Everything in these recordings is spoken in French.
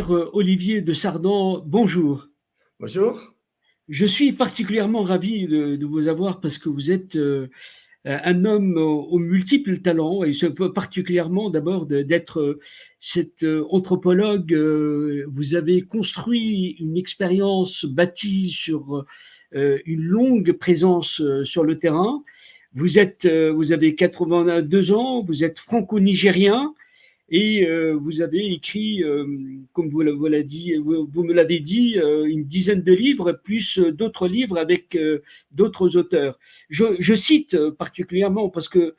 Cher Olivier de Sardan, bonjour. Bonjour. Je suis particulièrement ravi de vous avoir parce que vous êtes un homme aux multiples talents et particulièrement d'abord d'être cet anthropologue. Vous avez construit une expérience bâtie sur une longue présence sur le terrain. Vous avez 82 ans, vous êtes franco-nigérien. Et vous avez écrit, comme vous me l'avez dit, une dizaine de livres, plus d'autres livres avec d'autres auteurs. Je cite particulièrement parce que,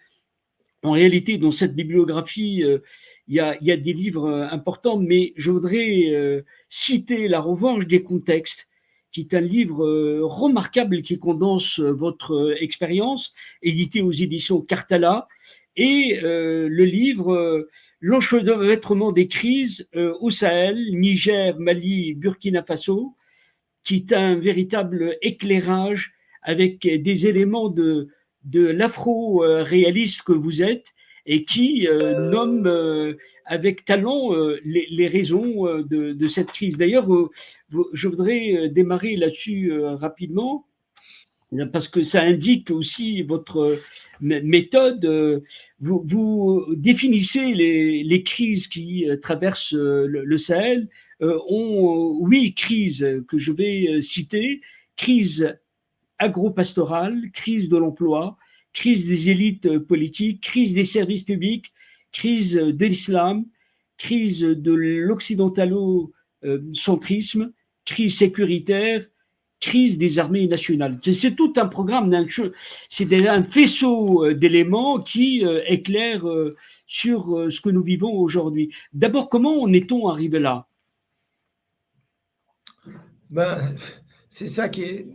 en réalité, dans cette bibliographie, il y a des livres importants, mais je voudrais citer La Revanche des contextes, qui est un livre remarquable qui condense votre expérience, édité aux éditions Cartala, et le livre L'enchevêtrement des crises au Sahel, Niger, Mali, Burkina Faso, qui est un véritable éclairage avec des éléments de l'afro-réaliste que vous êtes et qui nomme avec talent les raisons de cette crise. D'ailleurs, je voudrais démarrer là-dessus rapidement parce que ça indique aussi votre méthode. Vous définissez les crises qui traversent le Sahel. Ont 8 crises que je vais citer. Crise agro-pastorale, crise de l'emploi, crise des élites politiques, crise des services publics, crise de l'islam, crise de l'occidentalo-centrisme, crise sécuritaire, crise des armées nationales. C'est tout un programme, c'est un faisceau d'éléments qui éclaire sur ce que nous vivons aujourd'hui. D'abord, comment en est-on arrivé là? Ben, c'est ça qui est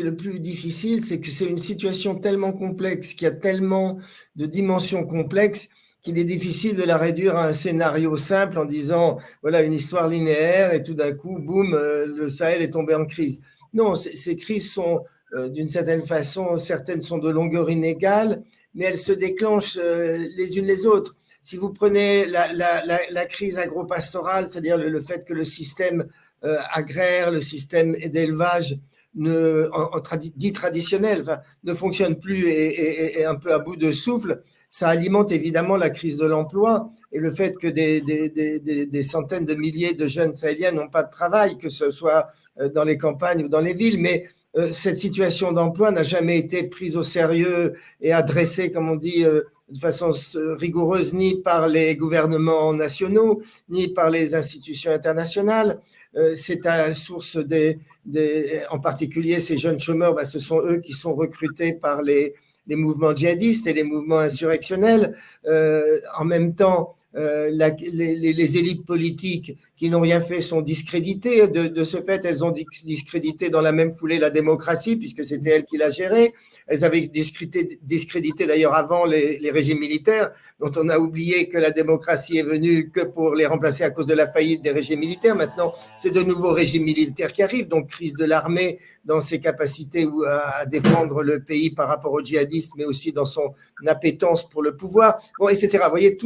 le plus difficile, c'est que c'est une situation tellement complexe, qui a tellement de dimensions complexes, qu'il est difficile de la réduire à un scénario simple en disant, voilà, une histoire linéaire et tout d'un coup, boum, le Sahel est tombé en crise. Non, ces crises sont, d'une certaine façon, certaines sont de longueur inégale, mais elles se déclenchent les unes les autres. Si vous prenez la crise agro-pastorale, c'est-à-dire le fait que le système agraire, le système d'élevage dit traditionnel, enfin, ne fonctionne plus et un peu à bout de souffle, ça alimente évidemment la crise de l'emploi et le fait que des centaines de milliers de jeunes sahéliens n'ont pas de travail, que ce soit dans les campagnes ou dans les villes. Mais cette situation d'emploi n'a jamais été prise au sérieux et adressée, comme on dit, de façon rigoureuse, ni par les gouvernements nationaux, ni par les institutions internationales. C'est à la source en particulier ces jeunes chômeurs, ben, ce sont eux qui sont recrutés par les mouvements djihadistes et les mouvements insurrectionnels. En même temps, les élites politiques qui n'ont rien fait sont discréditées. De ce fait, elles ont discrédité dans la même foulée la démocratie, puisque c'était elles qui la géraient. Elles avaient discrédité d'ailleurs avant les régimes militaires, dont on a oublié que la démocratie est venue que pour les remplacer à cause de la faillite des régimes militaires. Maintenant, c'est de nouveaux régimes militaires qui arrivent, donc crise de l'armée dans ses capacités à défendre le pays par rapport au djihadisme, mais aussi dans son appétence pour le pouvoir, bon, etc. Vous voyez,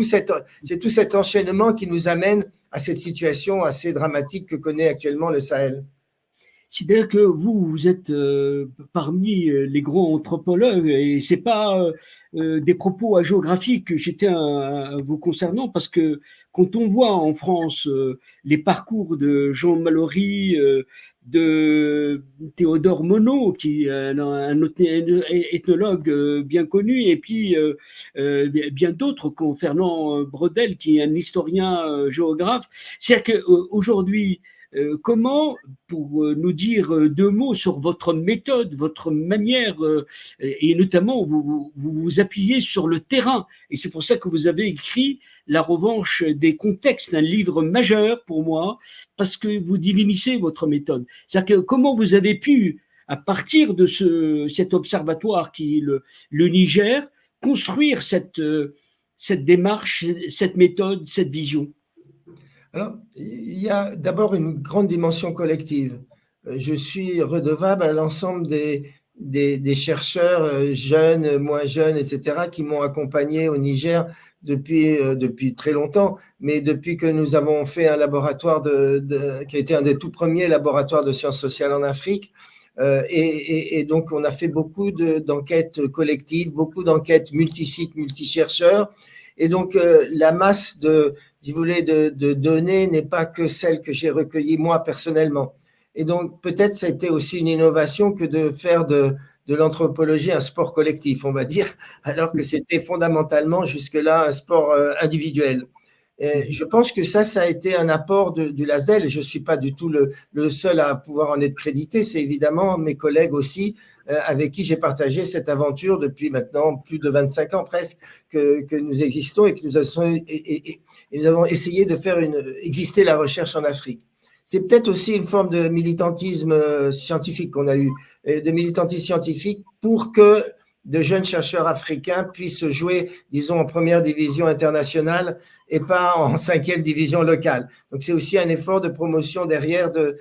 c'est tout cet enchaînement qui nous amène à cette situation assez dramatique que connaît actuellement le Sahel. C'est-à-dire que vous êtes parmi les grands anthropologues et c'est pas des propos agéographiques que j'étais à vous concernant parce que quand on voit en France les parcours de Jean Mallory, de Théodore Monod, qui est un ethnologue bien connu, et puis bien d'autres, comme Fernand Brodel, qui est un historien géographe, c'est-à-dire qu'aujourd'hui, comment, pour nous dire 2 mots sur votre méthode, votre manière, et notamment vous appuyez sur le terrain. Et c'est pour ça que vous avez écrit La Revanche des contextes, un livre majeur pour moi, parce que vous divinissez votre méthode. C'est-à-dire que comment vous avez pu, à partir de cet observatoire qui est le Niger, construire cette démarche, cette méthode, cette vision. Alors, il y a d'abord une grande dimension collective. Je suis redevable à l'ensemble des chercheurs jeunes, moins jeunes, etc., qui m'ont accompagné au Niger depuis très longtemps, mais depuis que nous avons fait un laboratoire qui a été un des tout premiers laboratoires de sciences sociales en Afrique. Et donc, on a fait beaucoup d'enquêtes collectives, beaucoup d'enquêtes multisites, multichercheurs. Et donc, la masse si vous voulez, de données n'est pas que celle que j'ai recueillie moi personnellement. Et donc, peut-être ça a été aussi une innovation que de faire de l'anthropologie un sport collectif, on va dire, alors que c'était fondamentalement jusque-là un sport individuel. Je pense que ça a été un apport du LASDEL. Je ne suis pas du tout le seul à pouvoir en être crédité. C'est évidemment mes collègues aussi, avec qui j'ai partagé cette aventure depuis maintenant plus de 25 ans presque que nous existons et que nous avons essayé de faire exister la recherche en Afrique. C'est peut-être aussi une forme de militantisme scientifique qu'on a eu, de militantisme scientifique pour que de jeunes chercheurs africains puissent jouer, disons, en première division internationale et pas en cinquième division locale. Donc, c'est aussi un effort de promotion derrière de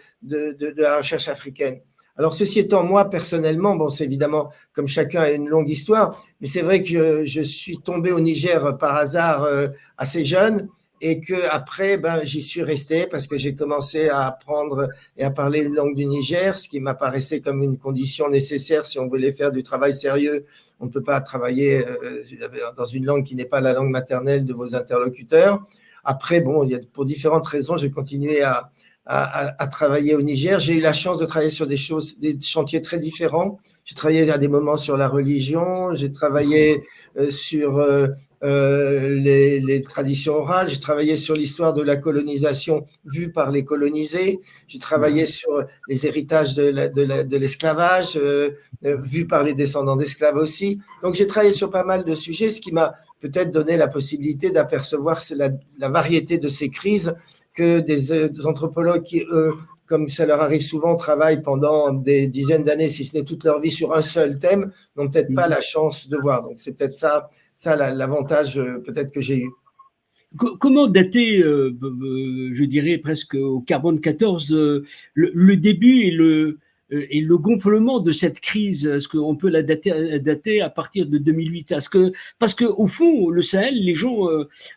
la recherche africaine. Alors, ceci étant, moi, personnellement, bon, c'est évidemment, comme chacun a une longue histoire, mais c'est vrai que je suis tombé au Niger par hasard assez jeune et qu'après, j'y suis resté parce que j'ai commencé à apprendre et à parler une langue du Niger, ce qui m'apparaissait comme une condition nécessaire si on voulait faire du travail sérieux. On ne peut pas travailler dans une langue qui n'est pas la langue maternelle de vos interlocuteurs. Après, bon, pour différentes raisons, j'ai continué à travailler au Niger. J'ai eu la chance de travailler sur des chantiers très différents. J'ai travaillé à des moments sur la religion, j'ai travaillé sur les traditions orales, j'ai travaillé sur l'histoire de la colonisation vue par les colonisés, j'ai travaillé sur les héritages de l'esclavage vu par les descendants d'esclaves aussi. Donc j'ai travaillé sur pas mal de sujets, ce qui m'a peut-être donné la possibilité d'apercevoir la variété de ces crises que des anthropologues qui, eux, comme ça leur arrive souvent, travaillent pendant des dizaines d'années, si ce n'est toute leur vie, sur un seul thème, n'ont peut-être pas la chance de voir. Donc c'est peut-être ça l'avantage peut-être que j'ai eu. Comment dater, je dirais presque au carbone 14, le début et le gonflement de cette crise? Est-ce qu'on peut la dater à partir de 2008? Parce qu'au fond, le Sahel, les gens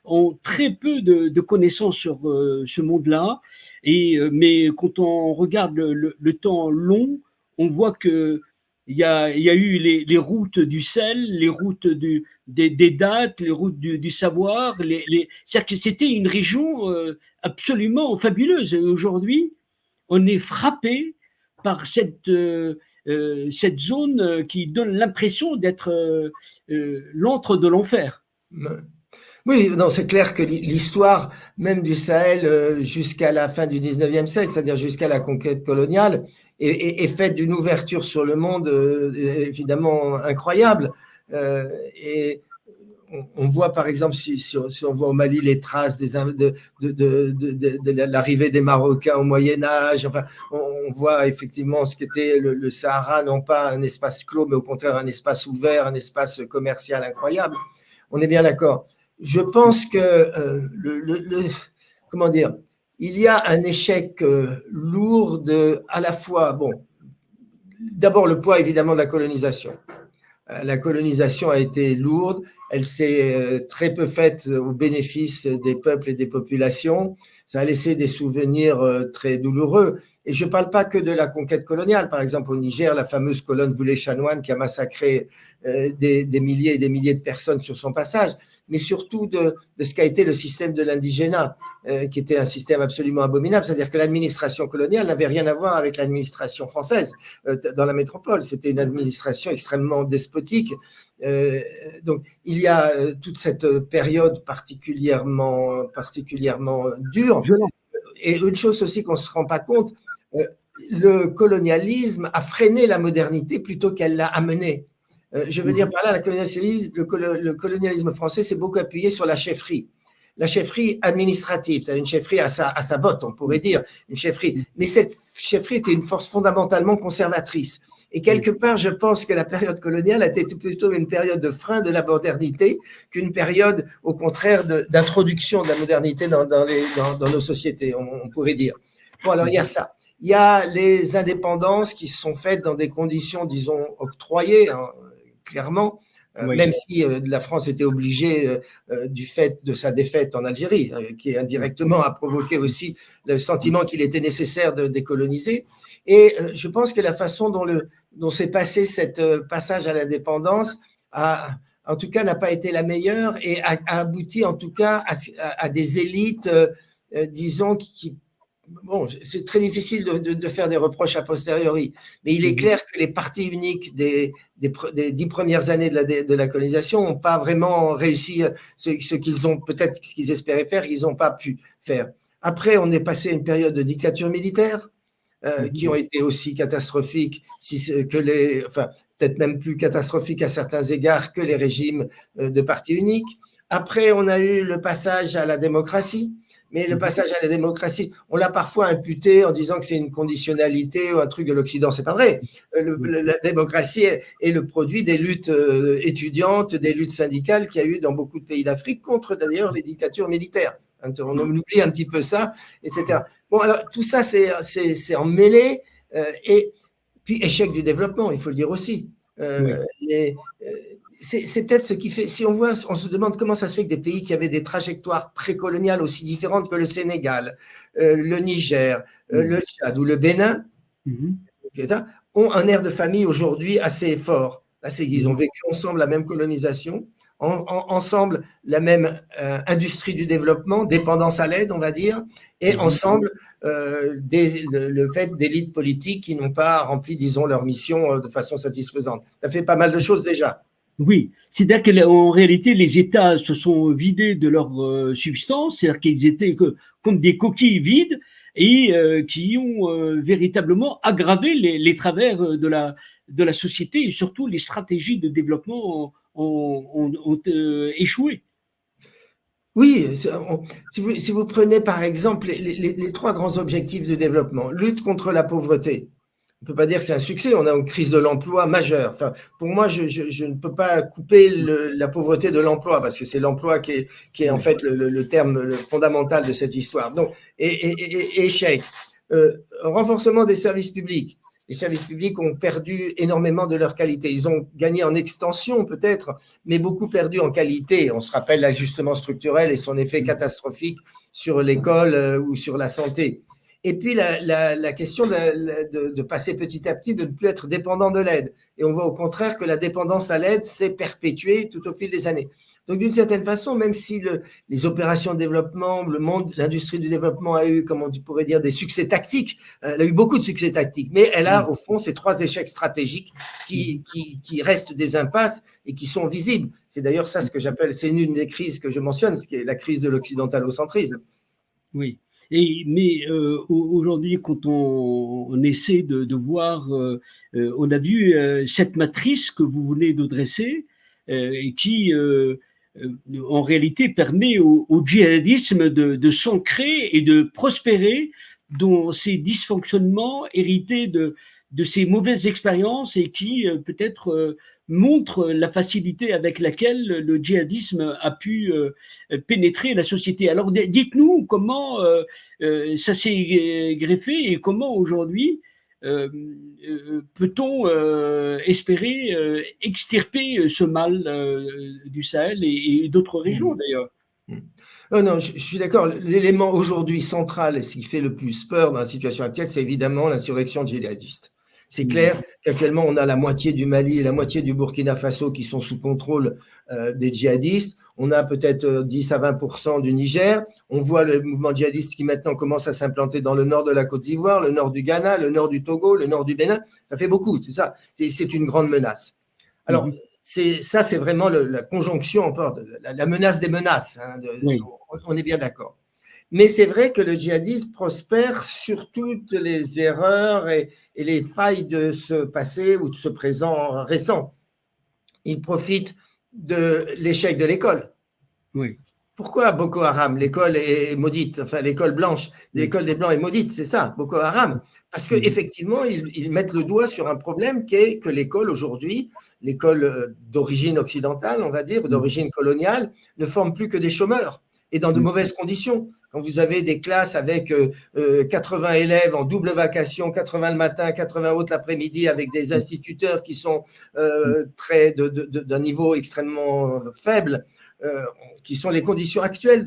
ont très peu de connaissances sur ce monde-là. Mais quand on regarde le temps long, on voit que il y a eu les routes du sel, les routes des dates, les routes du savoir. C'est-à-dire que c'était une région absolument fabuleuse. Et aujourd'hui, on est frappé par cette zone qui donne l'impression d'être l'antre de l'enfer. Oui, non, c'est clair que l'histoire même du Sahel jusqu'à la fin du 19e siècle, c'est-à-dire jusqu'à la conquête coloniale, est faite d'une ouverture sur le monde évidemment incroyable. Et on voit par exemple, si on voit au Mali les traces de l'arrivée des Marocains au Moyen-Âge, enfin, on voit effectivement ce qu'était le Sahara, non pas un espace clos, mais au contraire un espace ouvert, un espace commercial incroyable. On est bien d'accord. Je pense que comment dire, il y a un échec lourd à la fois, bon, d'abord le poids évidemment de la colonisation. La colonisation a été lourde, elle s'est très peu faite au bénéfice des peuples et des populations. Ça a laissé des souvenirs très douloureux. Et je ne parle pas que de la conquête coloniale. Par exemple, au Niger, la fameuse colonne Voulé-Chanoine qui a massacré des milliers et des milliers de personnes sur son passage, mais surtout de ce qu'a été le système de l'indigénat, qui était un système absolument abominable. C'est-à-dire que l'administration coloniale n'avait rien à voir avec l'administration française dans la métropole. C'était une administration extrêmement despotique. Donc, il y a toute cette période particulièrement dure. Et une chose aussi qu'on ne se rend pas compte, le colonialisme a freiné la modernité plutôt qu'elle l'a amenée. Je veux dire par là, le colonialisme français s'est beaucoup appuyé sur la chefferie administrative, c'est une chefferie à sa botte, on pourrait dire, une chefferie. Mais cette chefferie était une force fondamentalement conservatrice. Et quelque part, je pense que la période coloniale a été plutôt une période de frein de la modernité qu'une période, au contraire, d'introduction de la modernité dans nos sociétés, on pourrait dire. Bon, alors il y a ça. Il y a les indépendances qui se sont faites dans des conditions, disons, octroyées, hein, clairement, Oui. même si la France était obligée du fait de sa défaite en Algérie, qui indirectement a provoqué aussi le sentiment qu'il était nécessaire de décoloniser. Et je pense que la façon dont s'est passé cette passage à l'indépendance en tout cas, n'a pas été la meilleure et a abouti en tout cas à des élites, disons, bon, c'est très difficile de faire des reproches a posteriori, mais il est clair que les partis uniques des 10 premières années de la colonisation n'ont pas vraiment réussi ce qu'ils ont, peut-être ce qu'ils espéraient faire, ils n'ont pas pu faire. Après, on est passé à une période de dictature militaire, qui ont été aussi catastrophiques, enfin, peut-être même plus catastrophiques à certains égards que les régimes de parti unique. Après, on a eu le passage à la démocratie, mais le passage à la démocratie, on l'a parfois imputé en disant que c'est une conditionnalité ou un truc de l'Occident. C'est pas vrai. La démocratie est le produit des luttes étudiantes, des luttes syndicales qu'il y a eu dans beaucoup de pays d'Afrique contre d'ailleurs les dictatures militaires. On oublie un petit peu ça, etc. Bon, alors tout ça, c'est emmêlé, et puis échec du développement, il faut le dire aussi. C'est peut-être ce qui fait, si on voit, on se demande comment ça se fait que des pays qui avaient des trajectoires précoloniales aussi différentes que le Sénégal, le Niger, le Tchad ou le Bénin, ont un air de famille aujourd'hui assez fort. Ils ont vécu ensemble la même colonisation, ensemble la même industrie du développement, dépendance à l'aide, on va dire, et ensemble le fait d'élites politiques qui n'ont pas rempli, disons, leur mission de façon satisfaisante. Ça fait pas mal de choses déjà. Oui, c'est-à-dire qu'en réalité, les États se sont vidés de leur substance, c'est-à-dire qu'ils étaient comme des coquilles vides et qui ont véritablement aggravé les travers de la société et surtout les stratégies de développement ont échoué. Oui, si vous prenez par exemple les 3 grands objectifs de développement, lutte contre la pauvreté, on ne peut pas dire que c'est un succès, on a une crise de l'emploi majeure. Enfin, pour moi, je ne peux pas couper la pauvreté de l'emploi, parce que c'est l'emploi qui est en fait le terme fondamental de cette histoire. Donc, échec. Renforcement des services publics. Les services publics ont perdu énormément de leur qualité. Ils ont gagné en extension peut-être, mais beaucoup perdu en qualité. On se rappelle l'ajustement structurel et son effet catastrophique sur l'école ou sur la santé. Et puis la question de passer petit à petit, de ne plus être dépendant de l'aide. Et on voit au contraire que la dépendance à l'aide s'est perpétuée tout au fil des années. Donc d'une certaine façon, même si les opérations de développement, l'industrie du développement a eu, comme on pourrait dire, des succès tactiques, elle a eu beaucoup de succès tactiques, mais elle a au fond ces 3 échecs stratégiques qui restent des impasses et qui sont visibles. C'est d'ailleurs ça ce que j'appelle, c'est une des crises que je mentionne, ce qui est la crise de l'occidentalocentrisme. Oui. Mais aujourd'hui, quand on essaie de voir, on a vu cette matrice que vous venez de dresser, qui en réalité permet au djihadisme de s'ancrer et de prospérer dans ces dysfonctionnements hérités de ces mauvaises expériences et qui peut-être montre la facilité avec laquelle le djihadisme a pu pénétrer la société. Alors dites-nous comment ça s'est greffé et comment aujourd'hui peut-on espérer extirper ce mal du Sahel et d'autres régions d'ailleurs. Oh non, je suis d'accord. L'élément aujourd'hui central et ce qui fait le plus peur dans la situation actuelle, c'est évidemment l'insurrection djihadiste. C'est clair qu'actuellement, on a la moitié du Mali et la moitié du Burkina Faso qui sont sous contrôle des djihadistes. On a peut-être 10 à 20% du Niger. On voit le mouvement djihadiste qui maintenant commence à s'implanter dans le nord de la Côte d'Ivoire, le nord du Ghana, le nord du Togo, le nord du Bénin. Ça fait beaucoup, c'est ça. C'est une grande menace. Alors, ça, c'est vraiment la conjonction, la menace des menaces. Hein, on est bien d'accord. Mais c'est vrai que le djihadisme prospère sur toutes les erreurs et les failles de ce passé ou de ce présent récent. Il profite de l'échec de l'école. Oui. Pourquoi Boko Haram? L'école est maudite, enfin l'école blanche, l'école des Blancs est maudite, c'est ça, Boko Haram. Parce qu'effectivement, ils mettent le doigt sur un problème qui est que l'école aujourd'hui, l'école d'origine occidentale, on va dire, d'origine coloniale, ne forme plus que des chômeurs. et dans de mauvaises conditions. Quand vous avez des classes avec 80 élèves en double vacation, 80 le matin, 80 autres l'après-midi, avec des instituteurs qui sont d'un niveau extrêmement faible, qui sont les conditions actuelles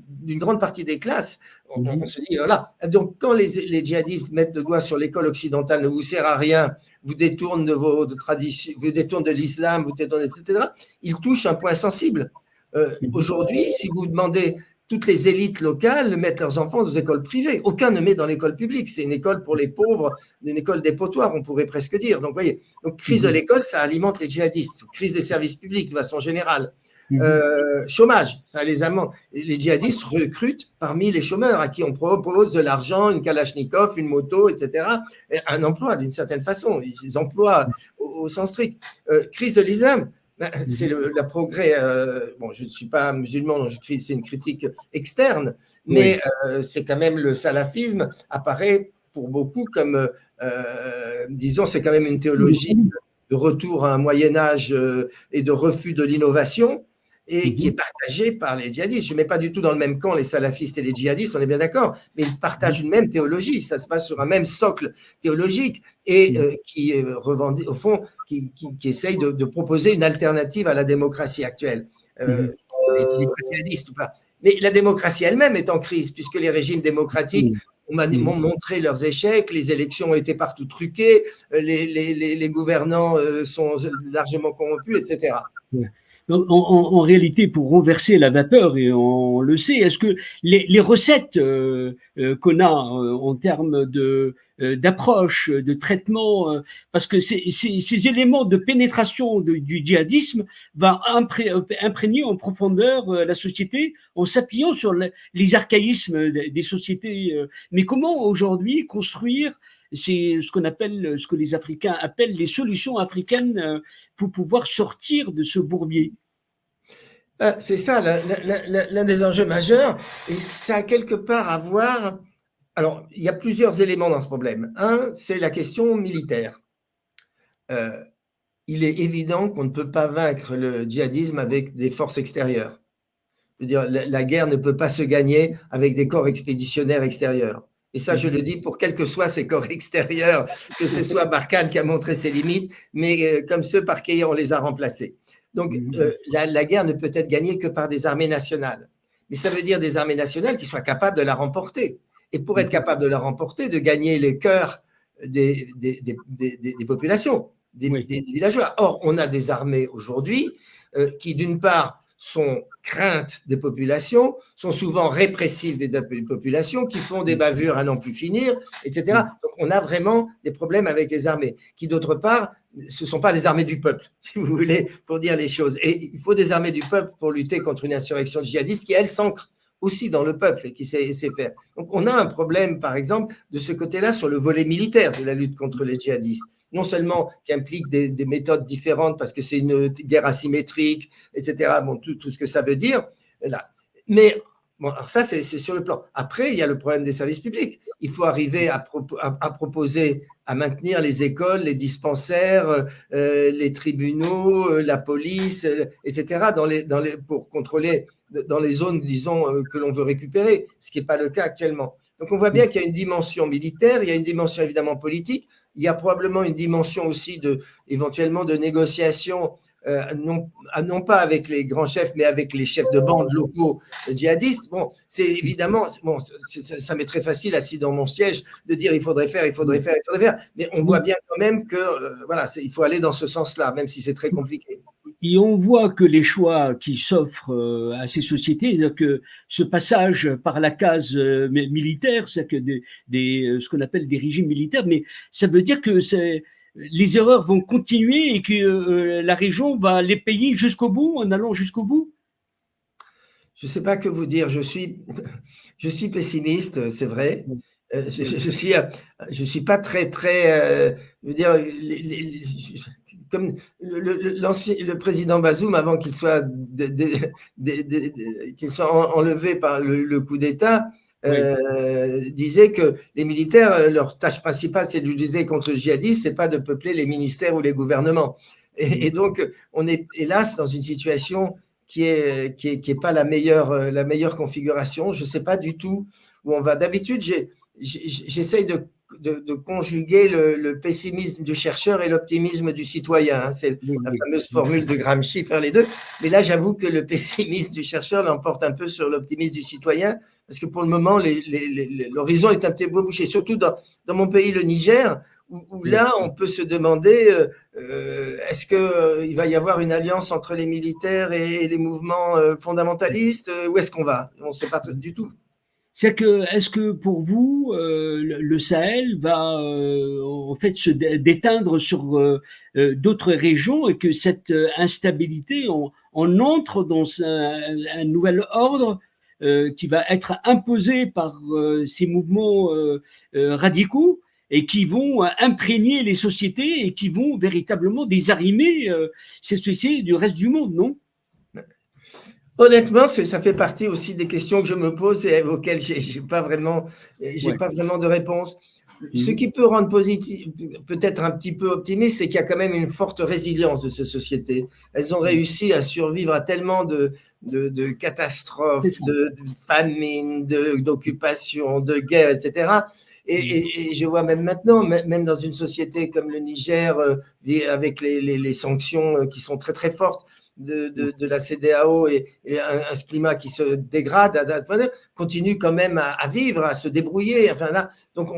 d'une grande partie des classes, on se dit, voilà. Donc, quand les djihadistes mettent le doigt sur l'école occidentale, ne vous sert à rien, vous détournent de vos traditions, vous détournent de l'islam, etc., ils touchent un point sensible. Aujourd'hui, si vous demandez, toutes les élites locales mettent leurs enfants dans des écoles privées. Aucun ne met dans l'école publique. C'est une école pour les pauvres, une école dépotoir, on pourrait presque dire. Donc, voyez, donc crise de l'école, ça alimente les djihadistes. Crise des services publics, de façon générale. Chômage, ça les amène. Les djihadistes recrutent parmi les chômeurs à qui on propose de l'argent, une kalachnikov, une moto, etc. Et un emploi d'une certaine façon. Ils emploient au sens strict. Crise de l'islam. C'est le progrès. Bon, je ne suis pas musulman, donc c'est une critique externe, mais c'est quand même le salafisme apparaît pour beaucoup comme, disons, c'est quand même une théologie de retour à un Moyen Âge et de refus de l'innovation, et qui est partagée par les djihadistes. Je ne mets pas du tout dans le même camp les salafistes et les djihadistes, on est bien d'accord, mais ils partagent une même théologie, ça se passe sur un même socle théologique, et qui revendique, au fond, qui essaye de proposer une alternative à la démocratie actuelle. Les djihadistes ou pas. Mais la démocratie elle-même est en crise, puisque les régimes démocratiques m'ont montré leurs échecs, les élections ont été partout truquées, les gouvernants sont largement corrompus, etc. En réalité, pour renverser la vapeur, et on le sait, est-ce que les recettes qu'on a en termes d'approche, de traitement, parce que ces éléments de pénétration du djihadisme va imprégner en profondeur la société en s'appuyant sur les archaïsmes des sociétés. Mais comment aujourd'hui construire ce qu'on appelle, ce que les Africains appellent les solutions africaines pour pouvoir sortir de ce bourbier? C'est ça l'un des enjeux majeurs, et ça a quelque part à voir. Alors, il y a plusieurs éléments dans ce problème. Un, c'est la question militaire. Il est évident qu'on ne peut pas vaincre le djihadisme avec des forces extérieures. Je veux dire, la guerre ne peut pas se gagner avec des corps expéditionnaires extérieurs. Et ça, je le dis pour quels que soient ces corps extérieurs, que ce soit Barkhane qui a montré ses limites, mais comme ceux par qui on les a remplacés. Donc, la guerre ne peut être gagnée que par des armées nationales. Mais ça veut dire des armées nationales qui soient capables de la remporter. Et pour être capable de la remporter, de gagner les cœurs des populations, des villageois. Or, on a des armées aujourd'hui qui, d'une part, sont craintes des populations, sont souvent répressives des populations, qui font des bavures à n'en plus finir, etc. Donc, on a vraiment des problèmes avec les armées, qui, d'autre part, ce ne sont pas des armées du peuple, si vous voulez, pour dire les choses. Et il faut des armées du peuple pour lutter contre une insurrection djihadiste qui, elle, s'ancre aussi dans le peuple et qui sait faire. Donc, on a un problème, par exemple, de ce côté-là sur le volet militaire de la lutte contre les djihadistes. Non seulement qui implique des méthodes différentes parce que c'est une guerre asymétrique, etc., bon, tout ce que ça veut dire, là. Mais bon, alors ça, c'est sur le plan. Après, il y a le problème des services publics. Il faut arriver à proposer, à maintenir les écoles, les dispensaires, les tribunaux, la police, etc., pour contrôler dans les zones, disons, que l'on veut récupérer, ce qui n'est pas le cas actuellement. Donc, on voit bien qu'il y a une dimension militaire, il y a une dimension évidemment politique, il y a probablement une dimension aussi éventuellement de négociation, non pas avec les grands chefs, mais avec les chefs de bande locaux djihadistes. Bon, c'est évidemment, bon, ça m'est très facile assis dans mon siège de dire il faudrait faire, mais on voit bien quand même que voilà, il faut aller dans ce sens-là, même si c'est très compliqué. Et on voit que les choix qui s'offrent à ces sociétés, que ce passage par la case militaire, c'est que ce qu'on appelle des régimes militaires, mais ça veut dire que les erreurs vont continuer et que la région va les payer jusqu'au bout, en allant jusqu'au bout. Je ne sais pas que vous dire. Je suis pessimiste, c'est vrai. Je suis pas très, je veux dire, comme le président Bazoum, avant qu'il soit enlevé par le coup d'État, disait que les militaires, leur tâche principale, c'est de lutter contre le djihadisme, c'est pas de peupler les ministères ou les gouvernements. Et donc, on est hélas dans une situation qui est pas la meilleure configuration. Je ne sais pas du tout où on va. D'habitude, j'essaye de conjuguer le pessimisme du chercheur et l'optimisme du citoyen, hein. C'est Oui, la oui. fameuse formule de Gramsci, faire les deux. Mais là, j'avoue que le pessimisme du chercheur l'emporte un peu sur l'optimisme du citoyen, parce que pour le moment, l'horizon est un petit peu bouché, surtout dans mon pays, le Niger, où Oui. là, on peut se demander est-ce qu'il va y avoir une alliance entre les militaires et les mouvements fondamentalistes? Où est-ce qu'on va? On ne sait pas du tout. Est-ce que pour vous, le Sahel va en fait déteindre sur d'autres régions et que cette instabilité, on entre dans un nouvel ordre qui va être imposé par ces mouvements radicaux et qui vont imprégner les sociétés et qui vont véritablement désarrimer ces sociétés du reste du monde, non? Honnêtement, ça fait partie aussi des questions que je me pose et auxquelles j'ai Ouais. pas vraiment de réponse. Ce Mhm. qui peut rendre positif, peut-être un petit peu optimiste, c'est qu'il y a quand même une forte résilience de ces sociétés. Elles ont réussi à survivre à tellement de C'est catastrophes, ça. de famines, d'occupations, de guerres, etc. Mhm. Et je vois même maintenant, même dans une société comme le Niger, avec les sanctions qui sont très très fortes, de la CEDEAO et un climat qui se dégrade, continue quand même à vivre, à se débrouiller. Enfin, là, donc,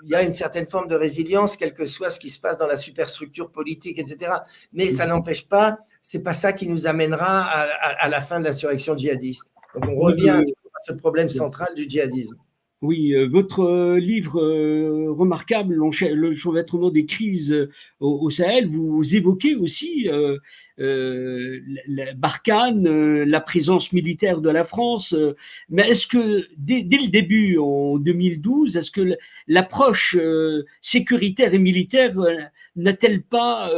il y a une certaine forme de résilience, quel que soit ce qui se passe dans la superstructure politique, etc. Mais ça Mhm. n'empêche pas, c'est pas ça qui nous amènera à la fin de l'insurrection djihadiste. Donc, on Oui, revient à ce problème central du djihadisme. oui, votre livre remarquable, l'enchevêtrement des crises au Sahel, vous évoquez aussi Barkhane, la présence militaire de la France. Mais est-ce que dès le début, en 2012, est-ce que l'approche sécuritaire et militaire n'a-t-elle pas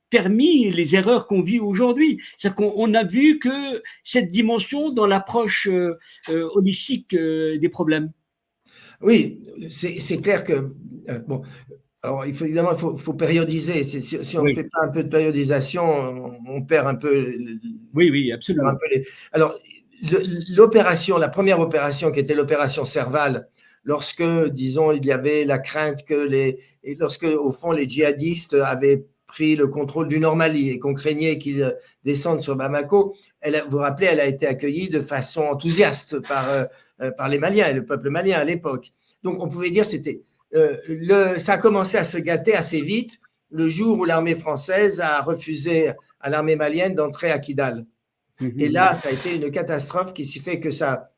permis les erreurs qu'on vit aujourd'hui? C'est-à-dire qu'on a vu que cette dimension dans l'approche holistique des problèmes. Oui, c'est clair que, bon, alors évidemment, il faut périodiser. Si on ne Oui, fait pas un peu de périodisation, on perd un peu. oui, oui, absolument. Alors, l'opération, la première opération qui était l'opération Serval, lorsque, disons, il y avait la crainte et lorsque, au fond, les djihadistes avaient pris le contrôle du Nord-Mali et qu'on craignait qu'ils descendent sur Bamako, vous vous rappelez, elle a été accueillie de façon enthousiaste par les Maliens et le peuple malien à l'époque. Donc, on pouvait dire c'était ça a commencé à se gâter assez vite le jour où l'armée française a refusé à l'armée malienne d'entrer à Kidal. Et Mhm. là, ça a été une catastrophe qui s'est fait que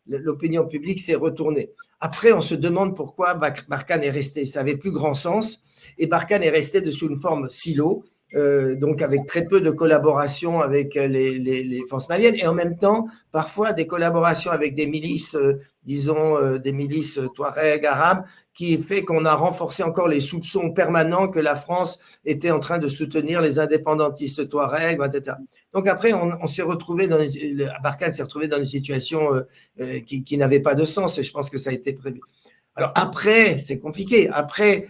l'opinion publique s'est retournée. Après, on se demande pourquoi Barkhane est resté. Ça n'avait plus grand sens. Et Barkhane est resté sous une forme silo, donc avec très peu de collaboration avec les forces maliennes. Et en même temps, parfois des collaborations avec des milices, disons, des milices touareg, arabes, qui fait qu'on a renforcé encore les soupçons permanents que la France était en train de soutenir les indépendantistes touareg, etc. Donc après, on s'est retrouvé Barkhane s'est retrouvé dans une situation qui n'avait pas de sens et je pense que ça a été prévu. Alors après, c'est compliqué. Après,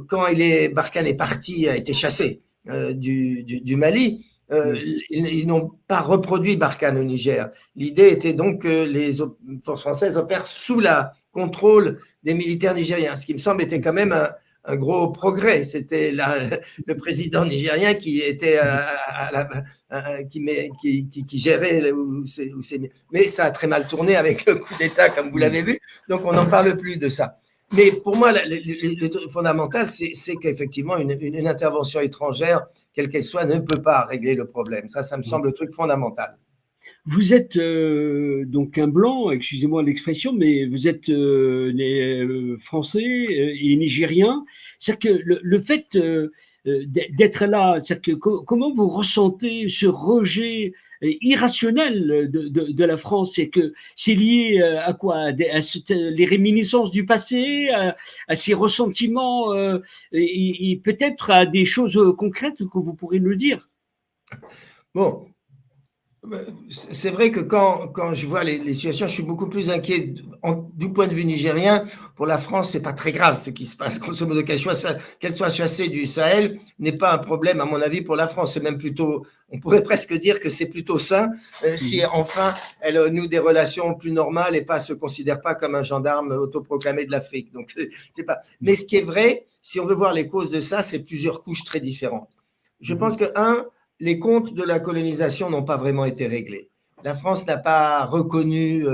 quand Barkhane est parti, a été chassé du Mali, Oui. ils n'ont pas reproduit Barkhane au Niger. L'idée était donc que les forces françaises opèrent sous la contrôle des militaires nigériens, ce qui me semble était quand même un gros progrès. C'était le président nigérien qui était qui gérait mais ça a très mal tourné avec le coup d'État, comme vous l'avez vu. Donc on n'en parle plus de ça. Mais pour moi, le fondamental, c'est qu'effectivement, une intervention étrangère, quelle qu'elle soit, ne peut pas régler le problème. Ça me semble le truc fondamental. Vous êtes donc un blanc, excusez-moi l'expression, mais vous êtes français et nigérien. C'est-à-dire que le fait d'être là, c'est-à-dire que comment vous ressentez ce rejet irrationnel de la France? C'est que c'est lié à quoi? Les réminiscences du passé, à ces ressentiments et peut-être à des choses concrètes que vous pourrez nous dire. Bon, C'est vrai que quand je vois les situations, je suis beaucoup plus inquiet du point de vue nigérien. Pour la France, c'est pas très grave ce qui se passe. Grosso modo, qu'elle soit chassée du Sahel n'est pas un problème, à mon avis, pour la France. C'est même plutôt, on pourrait presque dire que c'est plutôt sain si enfin elle noue des relations plus normales et pas se considère pas comme un gendarme autoproclamé de l'Afrique. Donc, c'est pas. Mais ce qui est vrai, si on veut voir les causes de ça, c'est plusieurs couches très différentes. Je pense que, les comptes de la colonisation n'ont pas vraiment été réglés. La France n'a pas reconnu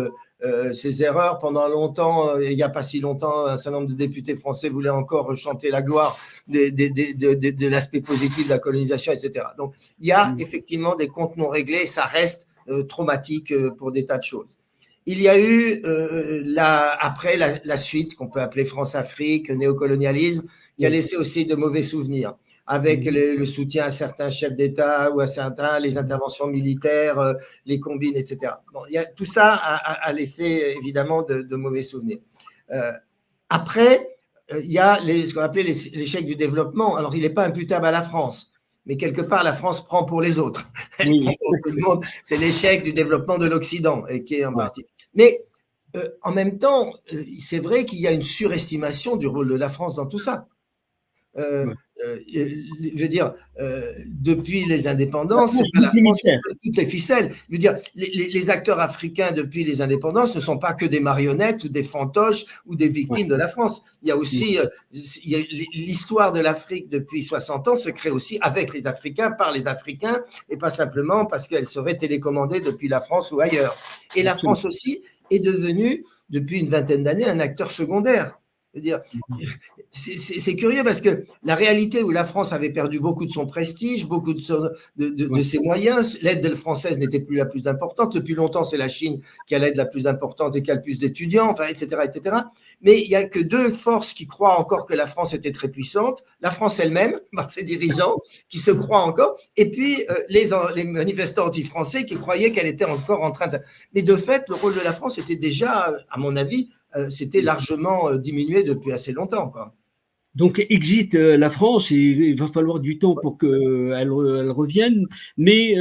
ses erreurs pendant longtemps. Il n'y a pas si longtemps, un certain nombre de députés français voulaient encore chanter la gloire de l'aspect positif de la colonisation, etc. Donc, il y a effectivement des comptes non réglés et ça reste traumatique pour des tas de choses. Il y a eu après la suite qu'on peut appeler France-Afrique, néocolonialisme, qui a laissé aussi de mauvais souvenirs avec le soutien à certains chefs d'État ou à certains, les interventions militaires, les combines, etc. Bon, tout ça a laissé évidemment de mauvais souvenirs. Après, il y a ce qu'on appelait l'échec du développement. Alors, il n'est pas imputable à la France, mais quelque part, la France prend pour les autres. Elle prend pour tout le monde. C'est l'échec du développement de l'Occident, qui est en partie. Mais en même temps, c'est vrai qu'il y a une surestimation du rôle de la France dans tout ça. Je veux dire, depuis les indépendances, c'est pas la France qui fait toutes les ficelles. Je veux dire, les acteurs africains depuis les indépendances ne sont pas que des marionnettes ou des fantoches ou des victimes de la France. Il y a aussi l'histoire de l'Afrique depuis 60 ans se crée aussi avec les Africains, par les Africains, et pas simplement parce qu'elle serait télécommandée depuis la France ou ailleurs. Et la France aussi est devenue, depuis une vingtaine d'années, un acteur secondaire. Je veux dire, c'est curieux parce que la réalité où la France avait perdu beaucoup de son prestige, beaucoup de ses moyens, l'aide française n'était plus la plus importante. Depuis longtemps, c'est la Chine qui a l'aide la plus importante et qui a le plus d'étudiants, enfin, etc., etc. Mais il n'y a que deux forces qui croient encore que la France était très puissante. La France elle-même, par ses dirigeants, qui se croient encore, et puis les manifestants anti-français qui croyaient qu'elle était encore en train de... Mais de fait, le rôle de la France était déjà, à mon avis, c'était largement diminué depuis assez longtemps, quoi. Donc, exit la France, et il va falloir du temps pour qu'elle revienne, mais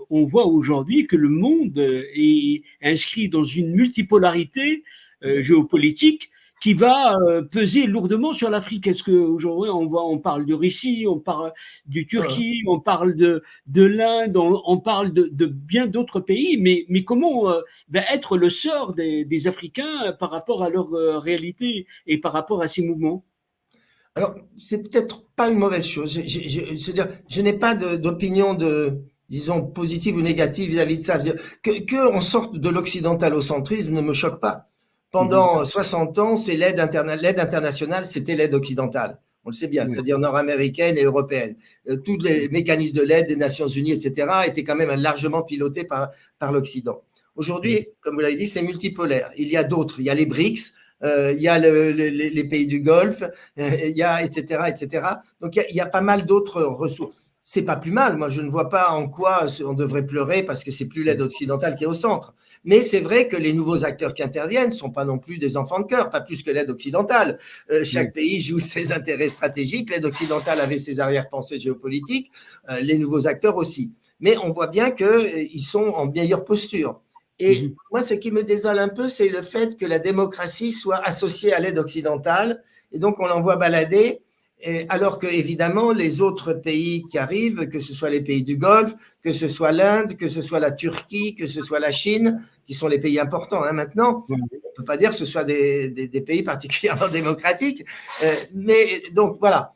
on voit aujourd'hui que le monde est inscrit dans une multipolarité géopolitique qui va peser lourdement sur l'Afrique. Est-ce qu'aujourd'hui, on parle de Russie, on parle du Turquie, on parle de l'Inde, on parle de bien d'autres pays, mais comment va être le sort des Africains par rapport à leur réalité et par rapport à ces mouvements? Alors, c'est peut-être pas une mauvaise chose. C'est-à-dire, je n'ai pas d'opinion disons, positive ou négative vis-à-vis de ça. Que on sorte de l'occidentalocentrisme ne me choque pas. Pendant 60 ans, c'est l'aide internationale, c'était l'aide occidentale. On le sait bien, c'est-à-dire nord-américaine et européenne. Tous les mécanismes de l'aide des Nations Unies, etc., étaient quand même largement pilotés par l'Occident. Aujourd'hui, comme vous l'avez dit, c'est multipolaire. Il y a d'autres. Il y a les BRICS, il y a les pays du Golfe, il y a etc., etc. Donc il y a pas mal d'autres ressources. C'est pas plus mal. Moi, je ne vois pas en quoi on devrait pleurer parce que c'est plus l'aide occidentale qui est au centre. Mais c'est vrai que les nouveaux acteurs qui interviennent sont pas non plus des enfants de cœur, pas plus que l'aide occidentale. Chaque pays joue ses intérêts stratégiques. L'aide occidentale avait ses arrière-pensées géopolitiques. Les nouveaux acteurs aussi. Mais on voit bien qu'ils sont en meilleure posture. Et moi, ce qui me désole un peu, c'est le fait que la démocratie soit associée à l'aide occidentale. Et donc, on l'envoie balader. Alors que, évidemment, les autres pays qui arrivent, que ce soit les pays du Golfe, que ce soit l'Inde, que ce soit la Turquie, que ce soit la Chine, qui sont les pays importants maintenant, on ne peut pas dire que ce soit des pays particulièrement démocratiques. Mais donc, voilà.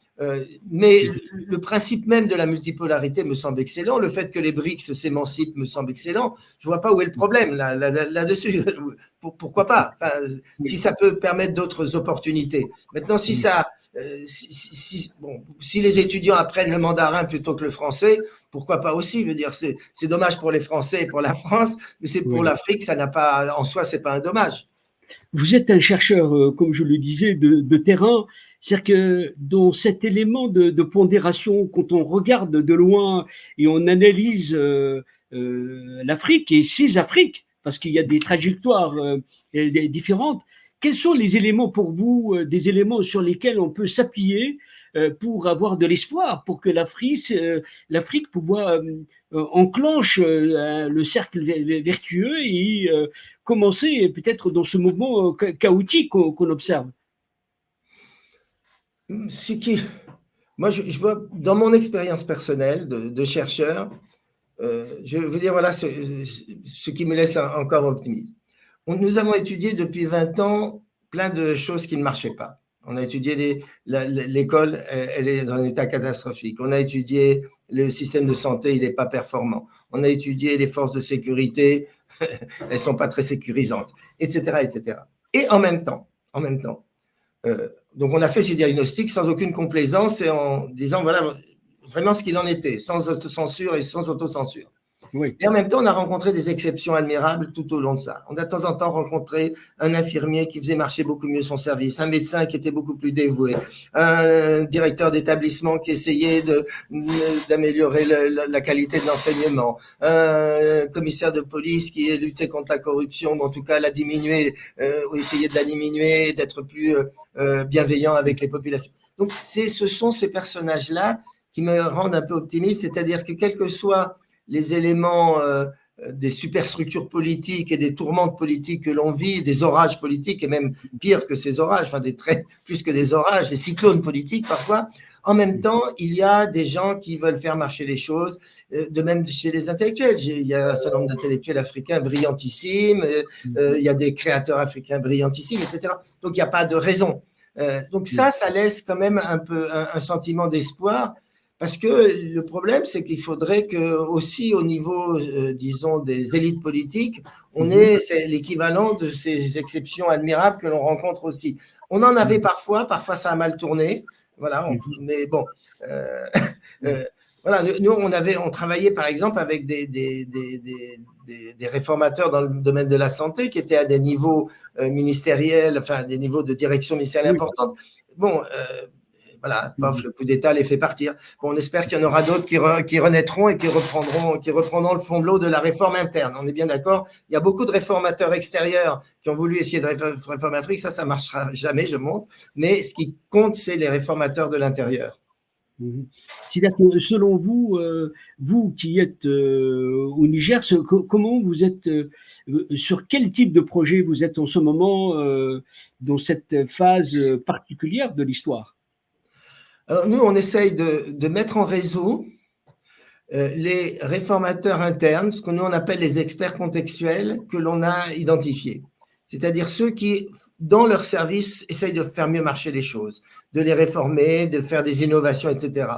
Mais le principe même de la multipolarité me semble excellent. Le fait que les BRICS s'émancipent me semble excellent. Je ne vois pas où est le problème là-dessus. Pourquoi pas, enfin, si ça peut permettre d'autres opportunités. Maintenant, si les étudiants apprennent le mandarin plutôt que le français, pourquoi pas aussi. Je veux dire, c'est dommage pour les Français et pour la France, mais c'est pour l'Afrique, ça n'a pas, en soi, c'est pas un dommage. Vous êtes un chercheur, comme je le disais, de terrain. C'est-à-dire que dans cet élément de pondération, quand on regarde de loin et on analyse l'Afrique et ces Afriques, parce qu'il y a des trajectoires différentes, quels sont les éléments pour vous, des éléments sur lesquels on peut s'appuyer pour avoir de l'espoir, pour que l'Afrique pouvoir enclenche le cercle vertueux et commencer peut-être dans ce mouvement chaotique qu'on observe. Ce qui, moi, je vois dans mon expérience personnelle de chercheur, je vais vous dire voilà ce qui me laisse encore optimiste. Nous avons étudié depuis 20 ans plein de choses qui ne marchaient pas. On a étudié l'école, elle est dans un état catastrophique. On a étudié le système de santé, il n'est pas performant. On a étudié les forces de sécurité, elles ne sont pas très sécurisantes, etc., etc. Et en même temps, donc on a fait ces diagnostics sans aucune complaisance et en disant voilà vraiment ce qu'il en était, sans autocensure et sans autocensure. Oui. Et en même temps, on a rencontré des exceptions admirables tout au long de ça. On a de temps en temps rencontré un infirmier qui faisait marcher beaucoup mieux son service, un médecin qui était beaucoup plus dévoué, un directeur d'établissement qui essayait d'améliorer la qualité de l'enseignement, un commissaire de police qui luttait contre la corruption, mais en tout cas l'a diminué, ou essayait de la diminuer, d'être plus bienveillant avec les populations. Donc, ce sont ces personnages-là qui me rendent un peu optimiste, c'est-à-dire que quel que soit les éléments des superstructures politiques et des tourmentes politiques que l'on vit, des orages politiques, et même pire que ces orages, enfin plus que des orages, des cyclones politiques parfois, en même temps, il y a des gens qui veulent faire marcher les choses, de même chez les intellectuels. Il y a un certain nombre d'intellectuels africains brillantissimes, il y a des créateurs africains brillantissimes, etc. Donc, il n'y a pas de raison. Donc ça laisse quand même un peu un sentiment d'espoir. Parce que le problème, c'est qu'il faudrait que aussi au niveau, disons, des élites politiques, on ait l'équivalent de ces exceptions admirables que l'on rencontre aussi. On en avait parfois ça a mal tourné, voilà. Mais bon, voilà. Nous, on travaillait par exemple avec des réformateurs dans le domaine de la santé qui étaient à des niveaux ministériels, enfin des niveaux de direction ministérielle importants. Bon. Voilà, pof, le coup d'État les fait partir. Bon, on espère qu'il y en aura d'autres qui renaîtront et qui reprendront le fond de l'eau de la réforme interne. On est bien d'accord. Il y a beaucoup de réformateurs extérieurs qui ont voulu essayer de réformer l'Afrique. Ça marchera jamais, je montre. Mais ce qui compte, c'est les réformateurs de l'intérieur. C'est-à-dire que selon vous, vous qui êtes au Niger, comment vous êtes, sur quel type de projet vous êtes en ce moment dans cette phase particulière de l'histoire? Alors nous, on essaye de mettre en réseau les réformateurs internes, ce que nous on appelle les experts contextuels que l'on a identifiés. C'est-à-dire ceux qui, dans leur service, essayent de faire mieux marcher les choses, de les réformer, de faire des innovations, etc.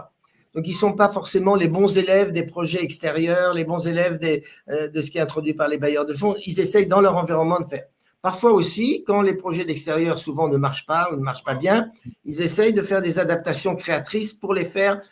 Donc, ils ne sont pas forcément les bons élèves des projets extérieurs, les bons élèves de ce qui est introduit par les bailleurs de fonds. Ils essayent dans leur environnement de faire. Parfois aussi, quand les projets d'extérieur souvent ne marchent pas ou ne marchent pas bien, ils essayent de faire des adaptations créatrices pour les faire,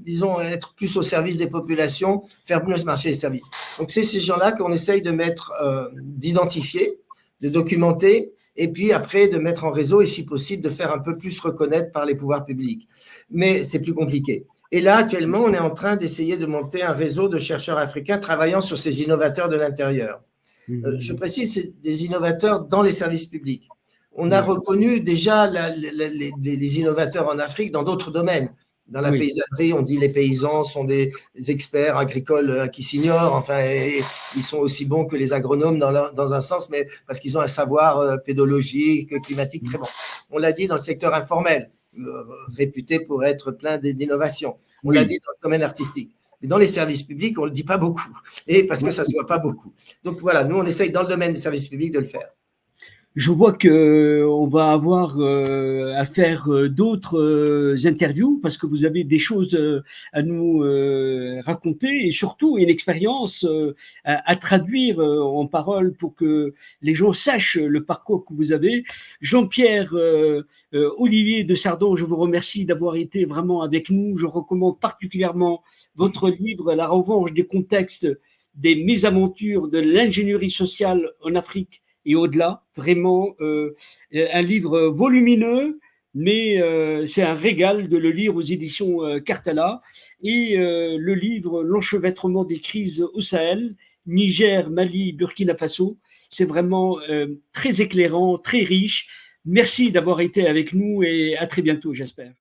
disons, être plus au service des populations, faire mieux marcher les services. Donc, c'est ces gens-là qu'on essaye de mettre, d'identifier, de documenter, et puis après de mettre en réseau et si possible de faire un peu plus reconnaître par les pouvoirs publics. Mais c'est plus compliqué. Et là, actuellement, on est en train d'essayer de monter un réseau de chercheurs africains travaillant sur ces innovateurs de l'intérieur. Je précise, c'est des innovateurs dans les services publics. On a reconnu déjà les innovateurs en Afrique dans d'autres domaines. Dans la paysannerie, on dit les paysans sont des experts agricoles qui s'ignorent, enfin, et ils sont aussi bons que les agronomes dans un sens, mais parce qu'ils ont un savoir pédologique, climatique très bon. On l'a dit dans le secteur informel, réputé pour être plein d'innovations. On l'a dit dans le domaine artistique. Mais dans les services publics, on ne le dit pas beaucoup, et parce que ça ne se voit pas beaucoup. Donc voilà, nous, on essaye dans le domaine des services publics de le faire. Je vois qu'on va avoir à faire d'autres interviews parce que vous avez des choses à nous raconter et surtout une expérience à traduire en paroles pour que les gens sachent le parcours que vous avez. Jean-Pierre Olivier de Sardon, je vous remercie d'avoir été vraiment avec nous. Je recommande particulièrement votre livre « La revanche des contextes des mésaventures de l'ingénierie sociale en Afrique et au-delà, vraiment un livre volumineux, mais c'est un régal de le lire aux éditions Cartala. Et le livre L'enchevêtrement des crises au Sahel, Niger, Mali, Burkina Faso, c'est vraiment très éclairant, très riche. Merci d'avoir été avec nous et à très bientôt, j'espère.